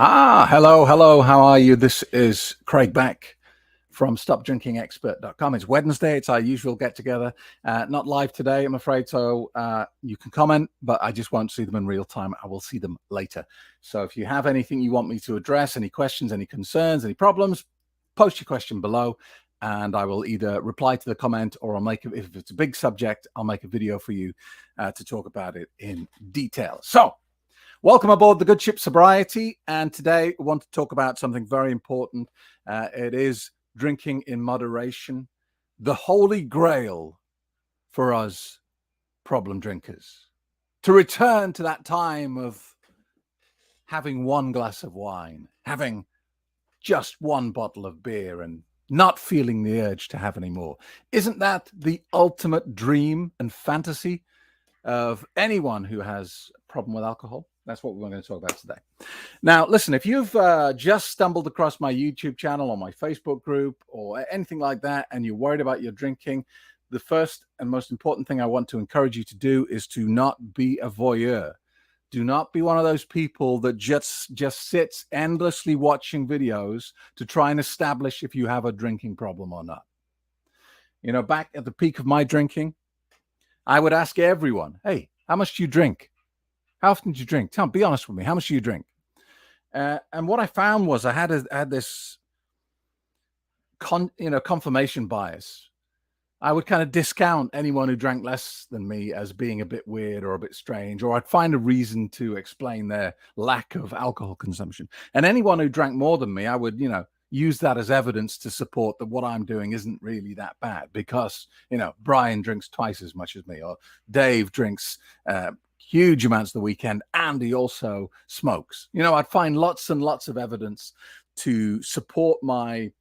Hello. How are you? This is Craig Beck from StopDrinkingExpert.com. It's Wednesday. It's our usual get together. Not live today, I'm afraid. So you can comment, but I just won't see them in real time. I will see them later. So if you have anything you want me to address, any questions, any concerns, any problems, post your question below, and I will either reply to the comment or I'll make it. If it's a big subject, I'll make a video for you to talk about it in detail. So welcome aboard the Good Ship Sobriety, and today I want to talk about something very important. It is drinking in moderation, the holy grail for us problem drinkers. To return to that time of having one glass of wine, having just one bottle of beer, and not feeling the urge to have any more. Isn't that the ultimate dream and fantasy of anyone who has a problem with alcohol? That's what we're going to talk about today. Now, listen, if you've just stumbled across my YouTube channel or my Facebook group or anything like that, and you're worried about your drinking, the first and most important thing I want to encourage you to do is to not be a voyeur. Do not be one of those people that just sits endlessly watching videos to try and establish if you have a drinking problem or not. You know, back at the peak of my drinking, I would ask everyone, hey, how much do you drink? How often do you drink? Be honest with me. How much do you drink? And what I found was I had this confirmation bias. I would kind of discount anyone who drank less than me as being a bit weird or a bit strange, or I'd find a reason to explain their lack of alcohol consumption. And anyone who drank more than me, I would, use that as evidence to support that what I'm doing isn't really that bad because, Brian drinks twice as much as me, or Dave drinks huge amounts of the weekend, and he also smokes. I'd find lots and lots of evidence to support my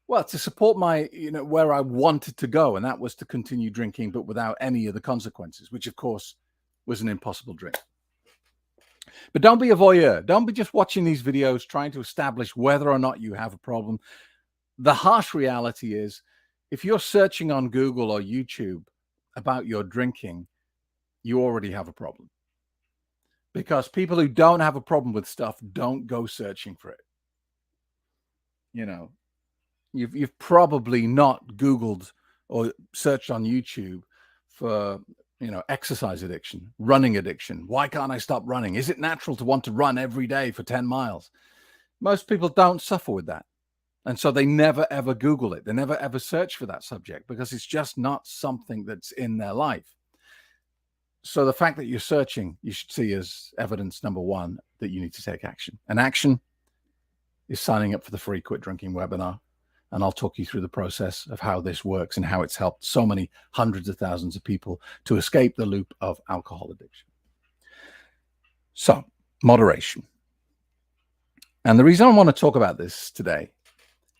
where I wanted to go, and that was to continue drinking, but without any of the consequences, which of course was an impossible dream. But don't be a voyeur. Don't be just watching these videos trying to establish whether or not you have a problem. The harsh reality is, if you're searching on Google or YouTube about your drinking, you already have a problem. Because people who don't have a problem with stuff don't go searching for it. You've probably not Googled or searched on YouTube for, exercise addiction, running addiction. Why can't I stop running? Is it natural to want to run every day for 10 miles? Most people don't suffer with that. And so they never, ever Google it. They never, ever search for that subject because it's just not something that's in their life. So the fact that you're searching, you should see as evidence, number one, that you need to take action. And action is signing up for the free Quit Drinking webinar. And I'll talk you through the process of how this works and how it's helped so many hundreds of thousands of people to escape the loop of alcohol addiction. So, moderation. And the reason I want to talk about this today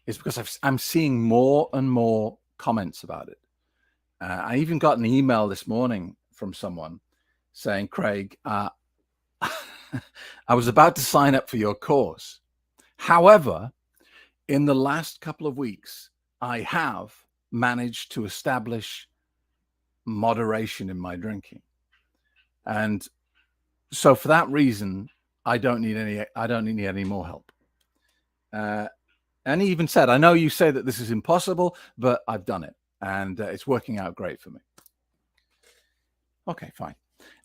is because I'm seeing more and more comments about it. I even got an email this morning from someone saying, Craig, I was about to sign up for your course. However, in the last couple of weeks, I have managed to establish moderation in my drinking. And so for that reason, I don't need any more help. And he even said, I know you say that this is impossible, but I've done it and it's working out great for me. Okay, fine.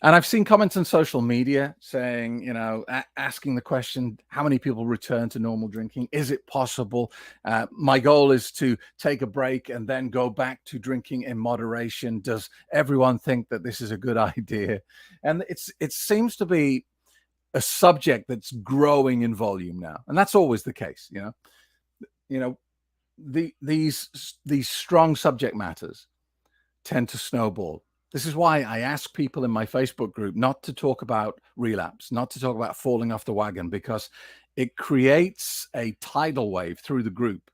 And I've seen comments on social media saying, asking the question, how many people return to normal drinking? Is it possible? My goal is to take a break and then go back to drinking in moderation. Does everyone think that this is a good idea? And it seems to be a subject that's growing in volume now. And that's always the case, these strong subject matters tend to snowball. This is why I ask people in my Facebook group not to talk about relapse, not to talk about falling off the wagon, because it creates a tidal wave through the group.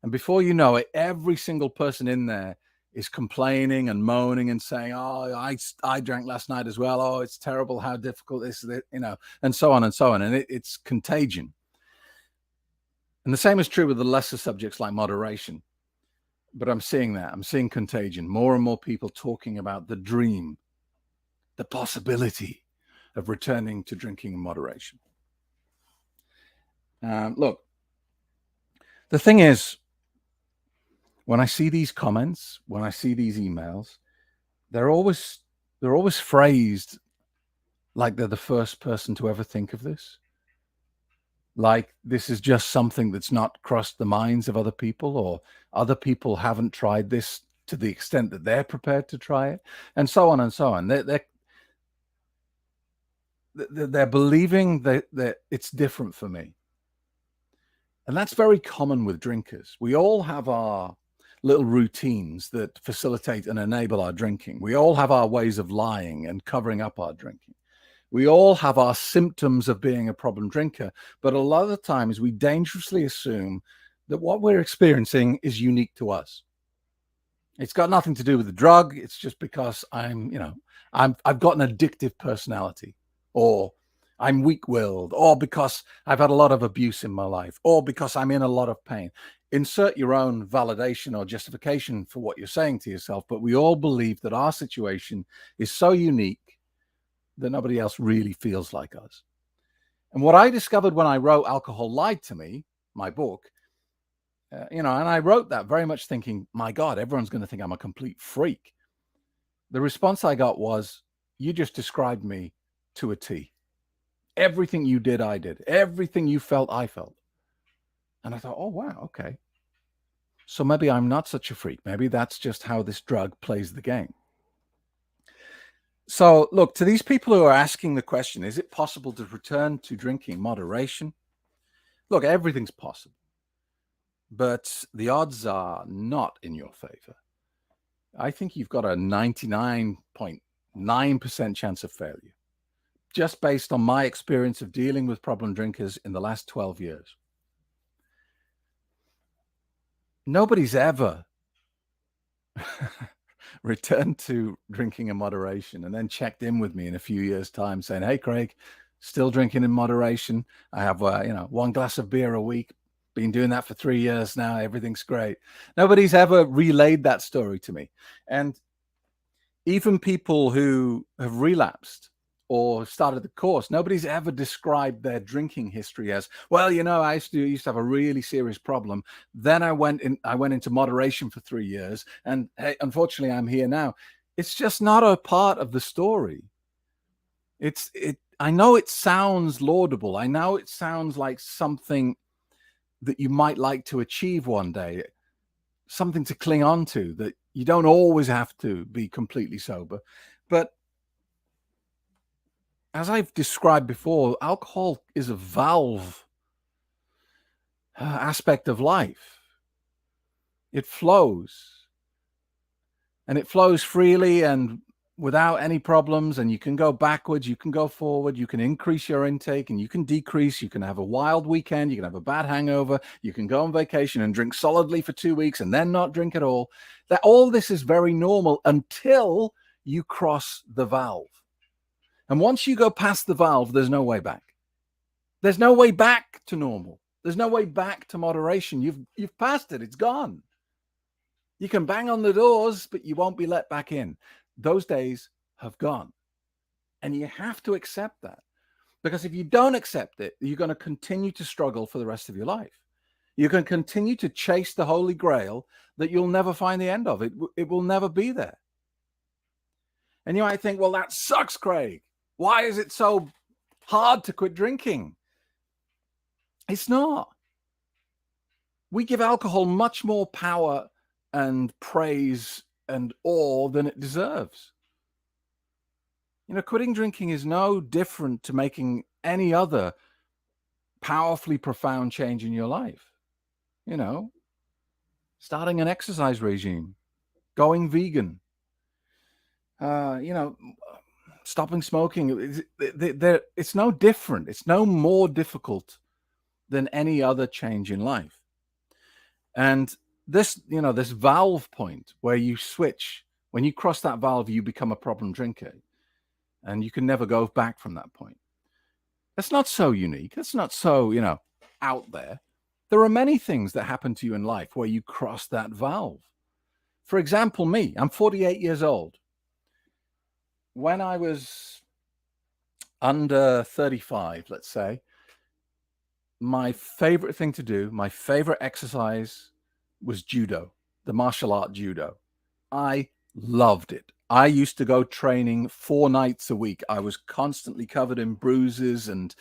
And before you know it, every single person in there is complaining and moaning and saying, oh, I drank last night as well. Oh, it's terrible how difficult this is, and so on and so on. And it's contagion. And the same is true with the lesser subjects like moderation. But I'm seeing that. I'm seeing contagion. More and more people talking about the dream, the possibility of returning to drinking in moderation. Look, the thing is, when I see these comments, when I see these emails, they're always phrased like they're the first person to ever think of this. Like this is just something that's not crossed the minds of other people, or other people haven't tried this to the extent that they're prepared to try it, and so on and so on. They're believing that it's different for me. And that's very common with drinkers. We all have our little routines that facilitate and enable our drinking. We all have our ways of lying and covering up our drinking. We all have our symptoms of being a problem drinker, but a lot of the times we dangerously assume that what we're experiencing is unique to us. It's got nothing to do with the drug. It's just because I've got an addictive personality, or I'm weak-willed, or because I've had a lot of abuse in my life, or because I'm in a lot of pain. Insert your own validation or justification for what you're saying to yourself, but we all believe that our situation is so unique that nobody else really feels like us. And what I discovered when I wrote Alcohol Lied to Me, my book, and I wrote that very much thinking, my God, everyone's going to think I'm a complete freak. The response I got was, you just described me to a T. Everything you did, I did. Everything you felt, I felt. And I thought, oh, wow, okay. So maybe I'm not such a freak. Maybe that's just how this drug plays the game. So look, to these people who are asking the question, is it possible to return to drinking in moderation? Look, everything's possible, but the odds are not in your favor. I think you've got a 99.9% chance of failure, just based on my experience of dealing with problem drinkers in the last 12 years. Nobody's ever returned to drinking in moderation and then checked in with me in a few years' time saying, hey, Craig, still drinking in moderation. I have, one glass of beer a week. Been doing that for 3 years now. Everything's great. Nobody's ever relayed that story to me. And even people who have relapsed or started the course, nobody's ever described their drinking history as, well, I used to have a really serious problem. Then I went into moderation for 3 years, and hey, unfortunately, I'm here now. It's just not a part of the story. I know it sounds laudable. I know it sounds like something that you might like to achieve one day, something to cling on to, that you don't always have to be completely sober. But as I've described before, alcohol is a valve aspect of life. It flows, and it flows freely and without any problems, and you can go backwards, you can go forward, you can increase your intake and you can decrease, you can have a wild weekend, you can have a bad hangover, you can go on vacation and drink solidly for 2 weeks and then not drink at all. That all this is very normal until you cross the valve. And once you go past the valve, there's no way back. There's no way back to normal. There's no way back to moderation. You've passed it. It's gone. You can bang on the doors, but you won't be let back in. Those days have gone. And you have to accept that. Because if you don't accept it, you're going to continue to struggle for the rest of your life. You can continue to chase the Holy Grail that you'll never find the end of. It will never be there. And you might think, well, that sucks, Craig. Why is it so hard to quit drinking? It's not. We give alcohol much more power and praise and awe than it deserves. Quitting drinking is no different to making any other powerfully profound change in your life. Starting an exercise regime, going vegan, stopping smoking. It's no different. It's no more difficult than any other change in life. And this valve point where you switch, when you cross that valve, you become a problem drinker and you can never go back from that point. That's not so unique. That's not so, out there. There are many things that happen to you in life where you cross that valve. For example, me, I'm 48 years old. When I was under 35, let's say, my favorite thing to do, my favorite exercise was judo, the martial art judo. I loved it. I used to go training 4 nights a week. I was constantly covered in bruises and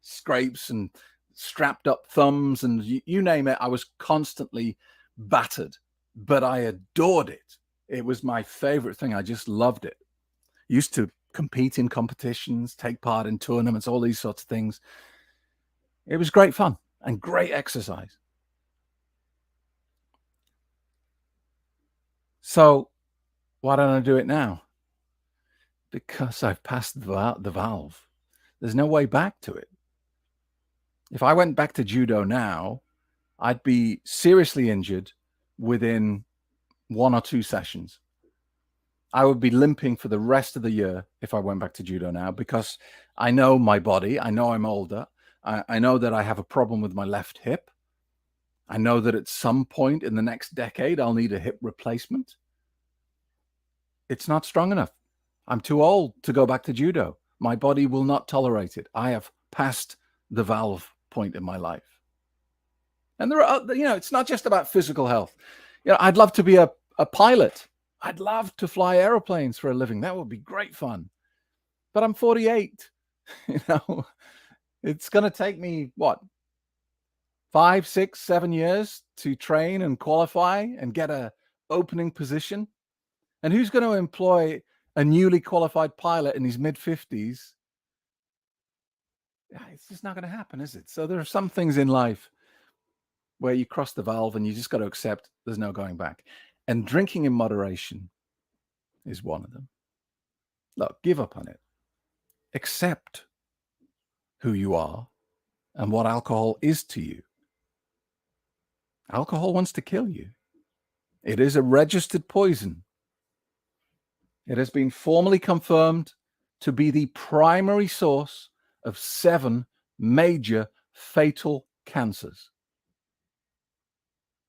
scrapes and strapped up thumbs and you name it. I was constantly battered, but I adored it. It was my favorite thing. I just loved it. Used to compete in competitions, take part in tournaments, all these sorts of things. It was great fun and great exercise. So why don't I do it now? Because I've passed the valve. There's no way back to it. If I went back to judo now, I'd be seriously injured within 1 or 2 sessions. I would be limping for the rest of the year if I went back to judo now, because I know my body. I know I'm older. I know that I have a problem with my left hip. I know that at some point in the next decade, I'll need a hip replacement. It's not strong enough. I'm too old to go back to judo. My body will not tolerate it. I have passed the valve point in my life. And there are, it's not just about physical health. I'd love to be a pilot. I'd love to fly airplanes for a living. That would be great fun. But I'm 48. It's going to take me, 5, 6, 7 years to train and qualify and get a opening position. And who's going to employ a newly qualified pilot in his mid-50s? It's just not going to happen, is it? So there are some things in life where you cross the valve and you just got to accept there's no going back. And drinking in moderation is one of them. Look, give up on it. Accept who you are and what alcohol is to you. Alcohol wants to kill you. It is a registered poison. It has been formally confirmed to be the primary source of 7 major fatal cancers.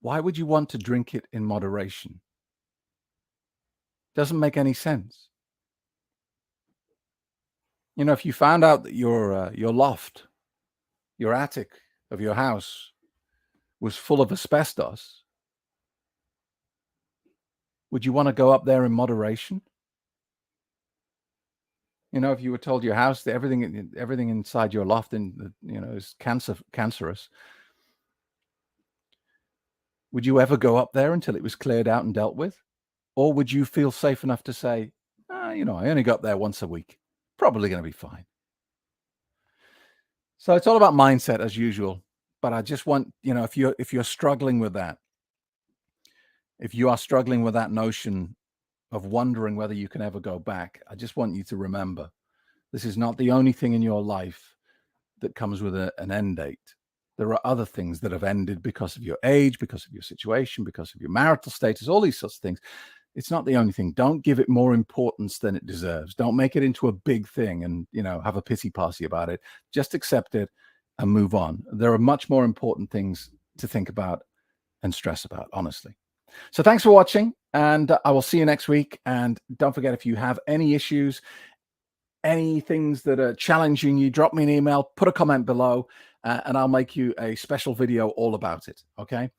Why would you want to drink it in moderation? Doesn't make any sense. If you found out that your loft, your attic of your house was full of asbestos, would you want to go up there in moderation? If you were told your house, that everything inside your loft is cancerous, would you ever go up there until it was cleared out and dealt with? Or would you feel safe enough to say, I only go up there once a week, probably going to be fine? So it's all about mindset as usual. But I just want, if you're struggling with that, if you are struggling with that notion of wondering whether you can ever go back, I just want you to remember, this is not the only thing in your life that comes with an end date. There are other things that have ended because of your age, because of your situation, because of your marital status, all these sorts of things. It's not the only thing. Don't give it more importance than it deserves. Don't make it into a big thing and, have a pity party about it. Just accept it and move on. There are much more important things to think about and stress about, honestly. So thanks for watching, and I will see you next week. And don't forget, if you have any issues, any things that are challenging you, drop me an email, put a comment below, and I'll make you a special video all about it, okay?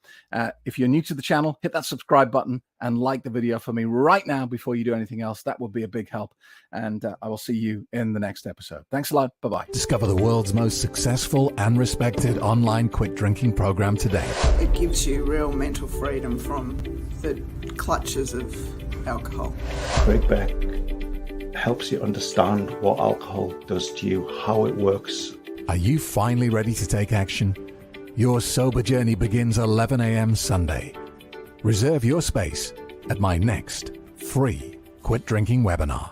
If you're new to the channel, hit that subscribe button and like the video for me right now before you do anything else. That would be a big help, and I will see you in the next episode. Thanks a lot. Bye-bye. Discover the world's most successful and respected online quit drinking program today. It gives you real mental freedom from the clutches of alcohol. Craig Beck helps you understand what alcohol does to you, how it works. Are you finally ready to take action? Your sober journey begins 11 a.m. Sunday. Reserve your space at my next free quit drinking webinar.